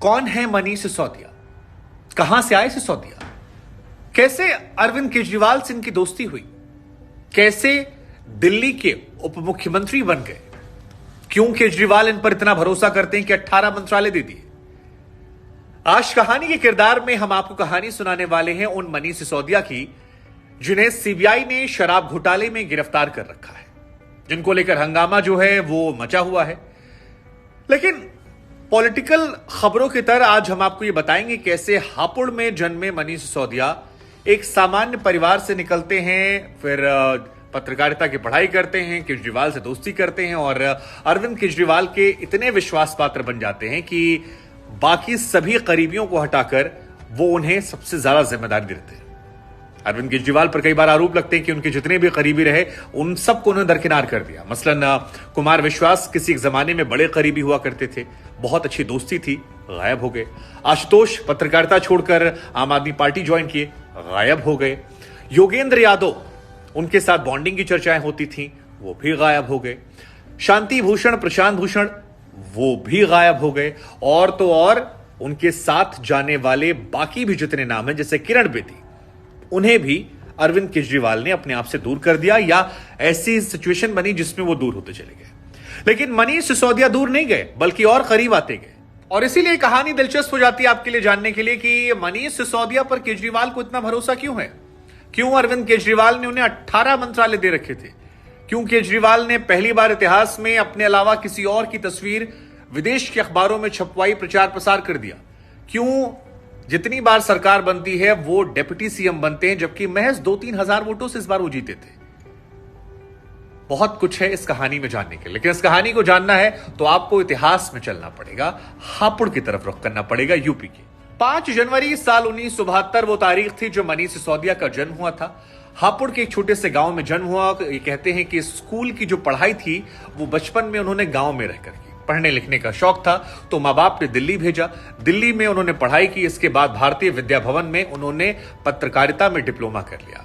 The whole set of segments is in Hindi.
कौन है मनीष सिसोदिया? कहां से आए सिसोदिया? कैसे अरविंद केजरीवाल से इनकी दोस्ती हुई? कैसे दिल्ली के उप मुख्यमंत्री बन गए? क्यों केजरीवाल इन पर इतना भरोसा करते हैं कि 18 मंत्रालय दे दिए? आज कहानी के किरदार में हम आपको कहानी सुनाने वाले हैं उन मनीष सिसोदिया की जिन्हें सीबीआई ने शराब घोटाले में गिरफ्तार कर रखा है, जिनको लेकर हंगामा जो है वो मचा हुआ है। लेकिन पॉलिटिकल खबरों की तरह आज हम आपको ये बताएंगे कैसे हापुड़ में जन्मे मनीष सिसोदिया एक सामान्य परिवार से निकलते हैं, फिर पत्रकारिता की पढ़ाई करते हैं, केजरीवाल से दोस्ती करते हैं और अरविंद केजरीवाल के इतने विश्वास पात्र बन जाते हैं कि बाकी सभी करीबियों को हटाकर वो उन्हें सबसे ज्यादा जिम्मेदारी देते हैं। अरविंद केजरीवाल पर कई बार आरोप लगते हैं कि उनके जितने भी करीबी रहे उन सबको उन्होंने दरकिनार कर दिया। मसलन कुमार विश्वास किसी एक जमाने में बड़े करीबी हुआ करते थे, बहुत अच्छी दोस्ती थी, गायब हो गए। आशुतोष पत्रकारिता छोड़कर आम आदमी पार्टी ज्वाइन किए, गायब हो गए। योगेंद्र यादव, उनके साथ बॉन्डिंग की चर्चाएं होती थी, वो भी गायब हो गए। शांति भूषण, प्रशांत भूषण, वो भी गायब हो गए। और तो और उनके साथ जाने वाले बाकी भी जितने नाम हैं जैसे किरण बेदी, उन्हें भी अरविंद केजरीवाल ने अपने आप से दूर कर दिया या ऐसी सिचुएशन बनी जिसमें वो दूर होते चले गए। लेकिन मनीष सिसोदिया दूर नहीं गए बल्कि और करीब आते गए। और इसीलिए कहानी दिलचस्प हो जाती है आपके लिए जानने के लिए कि मनीष सिसोदिया पर केजरीवाल को इतना भरोसा क्यों है। क्यों अरविंद केजरीवाल ने उन्हें 18 मंत्रालय दे रखे थे? क्यों केजरीवाल ने पहली बार इतिहास में अपने अलावा किसी और की तस्वीर विदेश के अखबारों में छपवाई, प्रचार प्रसार कर दिया? क्यों जितनी बार सरकार बनती है वो डेप्यूटी सीएम बनते हैं, जबकि महज 2-3 हजार वोटों से इस बार वो जीते थे? बहुत कुछ है इस कहानी में जानने के लिए, लेकिन इस कहानी को जानना है तो आपको इतिहास में चलना पड़ेगा, हापुड़ की तरफ रुख करना पड़ेगा, यूपी के। 5 जनवरी साल 1972 वो तारीख थी जो मनीष सिसोदिया का जन्म हुआ था। हापुड़ के एक छोटे से गांव में जन्म हुआ। ये कहते हैं कि स्कूल की जो पढ़ाई थी वो बचपन में उन्होंने गांव में रहकर की। पढ़ने लिखने का शौक था तो माँ बाप ने दिल्ली भेजा। दिल्ली में उन्होंने पढ़ाई की। इसके बाद भारतीय विद्या भवन में उन्होंने पत्रकारिता में डिप्लोमा कर लिया।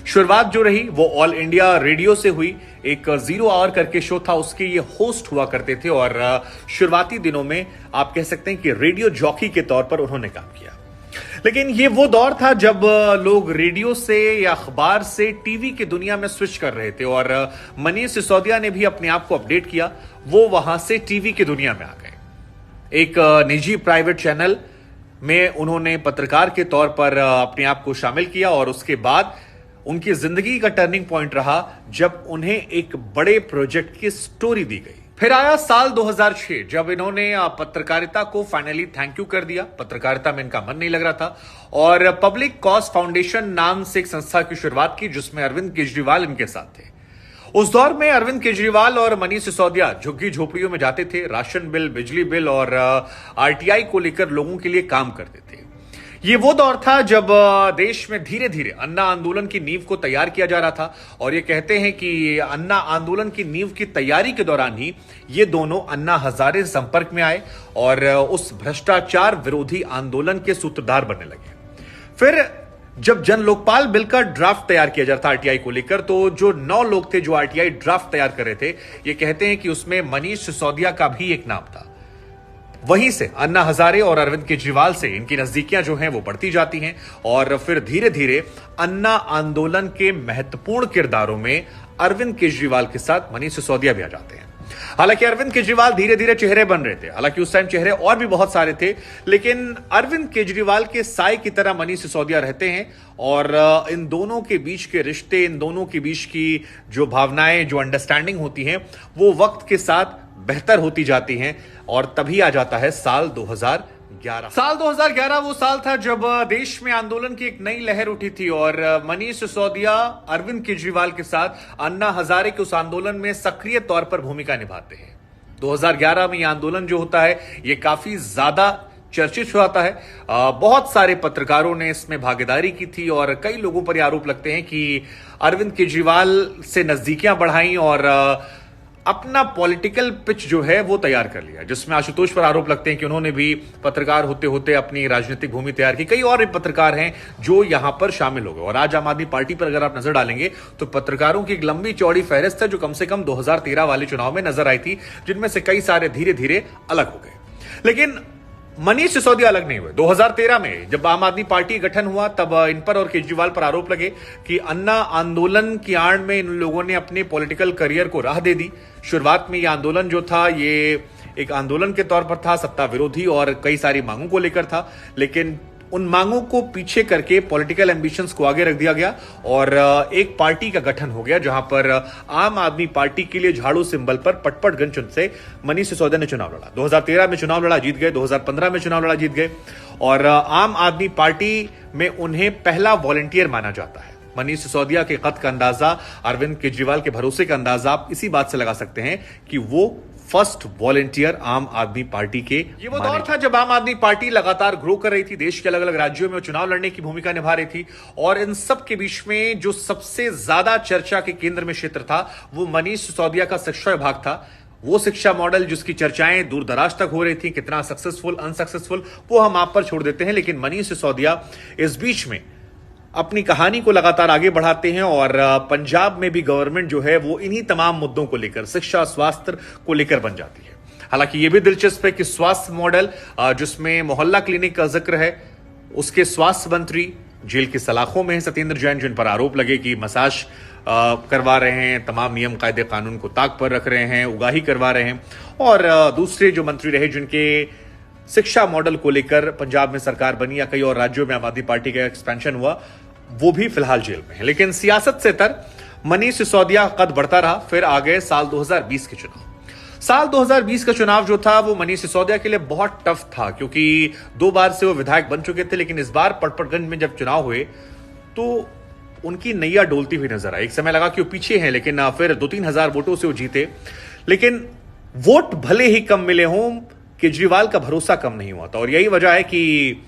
शुरुआत जो रही वो ऑल इंडिया रेडियो से हुई। एक 0 आवर करके शो था, उसके ये होस्ट हुआ करते थे और शुरुआती दिनों में आप कह सकते हैं कि रेडियो जॉकी के तौर पर उन्होंने काम किया। लेकिन ये वो दौर था जब लोग रेडियो से या अखबार से टीवी की दुनिया में स्विच कर रहे थे और मनीष सिसोदिया ने भी अपने आप को अपडेट किया। वो वहां से टीवी की दुनिया में आ गए। एक निजी प्राइवेट चैनल में उन्होंने पत्रकार के तौर पर अपने आप को शामिल किया और उसके बाद उनकी जिंदगी का टर्निंग पॉइंट रहा जब उन्हें एक बड़े प्रोजेक्ट की स्टोरी दी गई। फिर आया साल 2006 जब इन्होंने पत्रकारिता को फाइनली थैंक यू कर दिया। पत्रकारिता में इनका मन नहीं लग रहा था और पब्लिक कॉज फाउंडेशन नाम से एक संस्था की शुरुआत की जिसमें अरविंद केजरीवाल इनके साथ थे। उस दौर में अरविंद केजरीवाल और मनीष सिसोदिया झुग्गी झोपड़ियों में जाते थे, राशन बिल, बिजली बिल और आरटीआई को लेकर लोगों के लिए काम करते थे। ये वो दौर था जब देश में धीरे धीरे अन्ना आंदोलन की नींव को तैयार किया जा रहा था और ये कहते हैं कि अन्ना आंदोलन की नींव की तैयारी के दौरान ही ये दोनों अन्ना हजारे संपर्क में आए और उस भ्रष्टाचार विरोधी आंदोलन के सूत्रधार बनने लगे। फिर जब जन लोकपाल बिल का ड्राफ्ट तैयार किया जा रहा था आरटीआई को लेकर, तो जो 9 लोग थे जो आरटीआई ड्राफ्ट तैयार कर रहे थे, ये कहते हैं कि उसमें मनीष सिसोदिया का भी एक नाम था। वहीं से अन्ना हजारे और अरविंद केजरीवाल से इनकी नजदीकियां जो हैं वो बढ़ती जाती हैं और फिर धीरे धीरे अन्ना आंदोलन के महत्वपूर्ण किरदारों में अरविंद केजरीवाल के साथ मनीष सिसोदिया भी आ जाते हैं। हालांकि अरविंद केजरीवाल धीरे धीरे चेहरे बन रहे थे। हालांकि उस टाइम चेहरे और भी बहुत सारे थे, लेकिन अरविंद केजरीवाल के साए की तरह मनीष सिसोदिया रहते हैं और इन दोनों के बीच के रिश्ते, इन दोनों के बीच की जो भावनाएं, जो अंडरस्टैंडिंग होती हैं, वो वक्त के साथ बेहतर होती जाती हैं और तभी आ जाता है साल 2011। साल 2011 वो साल था जब देश में आंदोलन की एक नई लहर उठी थी और मनीष सिसोदिया अरविंद केजरीवाल के साथ अन्ना हजारे के उस आंदोलन में सक्रिय तौर पर भूमिका निभाते हैं। 2011 में यह आंदोलन जो होता है ये काफी ज्यादा चर्चित होता है। बहुत सारे पत्रकारों ने इसमें भागीदारी की थी और कई लोगों पर यह आरोप लगते हैं कि अरविंद केजरीवाल से नजदीकियां बढ़ाई और अपना पॉलिटिकल पिच जो है वो तैयार कर लिया, जिसमें आशुतोष पर आरोप लगते हैं कि उन्होंने भी पत्रकार होते होते अपनी राजनीतिक भूमि तैयार की। कई और भी पत्रकार हैं जो यहां पर शामिल हो गए और आज आम आदमी पार्टी पर अगर आप नजर डालेंगे तो पत्रकारों की एक लंबी चौड़ी फहरिस्त है जो कम से कम 2013 वाले चुनाव में नजर आई थी, जिनमें से कई सारे धीरे धीरे अलग हो गए। लेकिन मनीष सिसोदिया अलग नहीं हुए। 2013 में जब आम आदमी पार्टी गठन हुआ तब इन पर और केजरीवाल पर आरोप लगे कि अन्ना आंदोलन की आड़ में इन लोगों ने अपने पॉलिटिकल करियर को राह दे दी। शुरुआत में यह आंदोलन जो था ये एक आंदोलन के तौर पर था, सत्ता विरोधी और कई सारी मांगों को लेकर था, लेकिन उन मांगों को पीछे करके पॉलिटिकल एम्बिशंस को आगे रख दिया गया और एक पार्टी का गठन हो गया जहां पर आम आदमी पार्टी के लिए झाड़ू सिंबल पर पटपटगंज से मनीष सिसोदिया ने चुनाव लड़ा। 2013 में चुनाव लड़ा, जीत गए। 2015 में चुनाव लड़ा, जीत गए। और आम आदमी पार्टी में उन्हें पहला वॉलंटियर माना जाता है। मनीष सिसोदिया के कद का अंदाजा, अरविंद केजरीवाल के भरोसे का अंदाजा आप इसी बात से लगा सकते हैं कि वो फर्स्ट वॉलंटियर आम आदमी पार्टी के। ये वो दौर था जब आम आदमी पार्टी लगातार ग्रो कर रही थी, देश के अलग अलग राज्यों में चुनाव लड़ने की भूमिका निभा रही थी और इन सब के बीच में जो सबसे ज्यादा चर्चा के केंद्र में क्षेत्र था वो मनीष सिसोदिया का शिक्षा विभाग था। वो शिक्षा मॉडल जिसकी चर्चाएं दूर दराज तक हो रही थी, कितना सक्सेसफुल अनसक्सेसफुल वो हम आप पर छोड़ देते हैं, लेकिन मनीष सिसोदिया इस बीच में अपनी कहानी को लगातार आगे बढ़ाते हैं और पंजाब में भी गवर्नमेंट जो है वो इन्हीं तमाम मुद्दों को लेकर, शिक्षा स्वास्थ्य को लेकर बन जाती है। हालांकि यह भी दिलचस्प है कि स्वास्थ्य मॉडल जिसमें मोहल्ला क्लिनिक का जिक्र है, उसके स्वास्थ्य मंत्री जेल की सलाखों में है सत्येंद्र जैन, जिन पर आरोप लगे कि मसाज करवा रहे हैं, तमाम नियम कायदे कानून को ताक पर रख रहे हैं, उगाही करवा रहे हैं। और दूसरे जो मंत्री रहे जिनके शिक्षा मॉडल को लेकर पंजाब में सरकार बनी या कई और राज्यों में आम आदमी पार्टी का एक्सपेंशन हुआ, वो भी फिलहाल जेल में है। लेकिन सियासत से तर मनीष सिसोदिया कद बढ़ता रहा। फिर आ गए साल 2020 के चुनाव। साल 2020 का चुनाव जो था वो मनीष सिसोदिया के लिए बहुत टफ था क्योंकि 2 बार से वो विधायक बन चुके थे, लेकिन इस बार पटपटगंज में जब चुनाव हुए तो उनकी नैया डोलती हुई नजर आई। एक समय लगा कि वो पीछे हैं, लेकिन फिर 2-3 हजार वोटों से वो जीते। लेकिन वोट भले ही कम मिले हों, केजरीवाल का भरोसा कम नहीं हुआ था और यही वजह है कि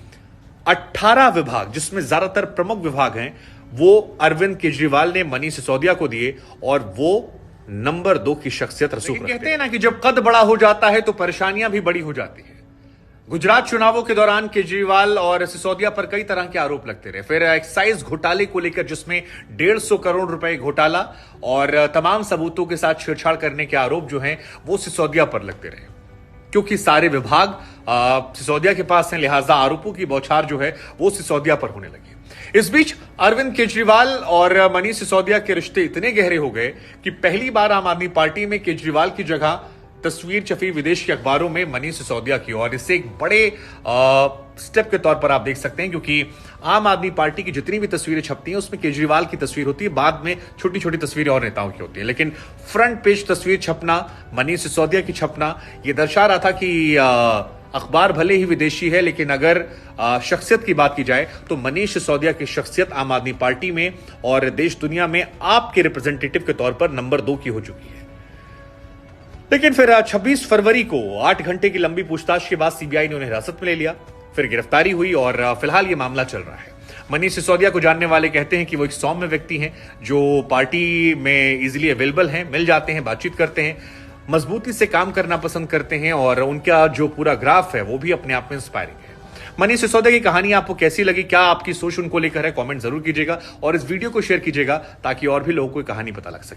18 विभाग जिसमें ज्यादातर प्रमुख विभाग हैं वो अरविंद केजरीवाल ने मनीष सिसोदिया को दिए और वो नंबर 2 की शख्सियत रसूख रखते हैं। कहते हैं ना कि जब कद बड़ा हो जाता है तो परेशानियां भी बड़ी हो जाती है। गुजरात चुनावों के दौरान केजरीवाल और सिसोदिया पर कई तरह के आरोप लगते रहे। फिर एक्साइज घोटाले को लेकर जिसमें 150 करोड़ रुपए घोटाला और तमाम सबूतों के साथ छेड़छाड़ करने के आरोप जो हैं वो सिसोदिया पर लगते रहे। क्योंकि सारे विभाग सिसोदिया के पास हैं, लिहाजा आरोपों की बौछार जो है वो सिसोदिया पर होने लगी। इस बीच अरविंद केजरीवाल और मनीष सिसोदिया के रिश्ते इतने गहरे हो गए कि पहली बार आम आदमी पार्टी में केजरीवाल की जगह तस्वीर छपी विदेश के अखबारों में मनीष सिसोदिया की। और इससे एक बड़े स्टेप के तौर पर आप देख सकते हैं क्योंकि आम आदमी पार्टी की जितनी भी तस्वीरें छपती हैं उसमें केजरीवाल की तस्वीर होती है, बाद में छोटी छोटी तस्वीरें और नेताओं की होती है, लेकिन फ्रंट पेज तस्वीर छपना, मनीष सिसोदिया की छपना, यह दर्शा रहा था कि अखबार भले ही विदेशी है लेकिन अगर शख्सियत की बात की जाए तो मनीष सिसोदिया की शख्सियत आम आदमी पार्टी में और देश दुनिया में आपके रिप्रेजेंटेटिव के तौर पर नंबर 2 की हो चुकी है। लेकिन फिर 26 फरवरी को 8 घंटे की लंबी पूछताछ के बाद सीबीआई ने उन्हें हिरासत में ले लिया। फिर गिरफ्तारी हुई और फिलहाल यह मामला चल रहा है। मनीष सिसोदिया को जानने वाले कहते हैं कि वो एक सौम्य व्यक्ति हैं जो पार्टी में इजीली अवेलेबल हैं, मिल जाते हैं, बातचीत करते हैं, मजबूती से काम करना पसंद करते हैं और उनका जो पूरा ग्राफ है वो भी अपने आप में इंस्पायरिंग है। मनीष सिसोदिया की कहानी आपको कैसी लगी, क्या आपकी सोच उनको लेकर है, कमेंट जरूर कीजिएगा और इस वीडियो को शेयर कीजिएगा ताकि और भी लोगों को कहानी पता लग सके।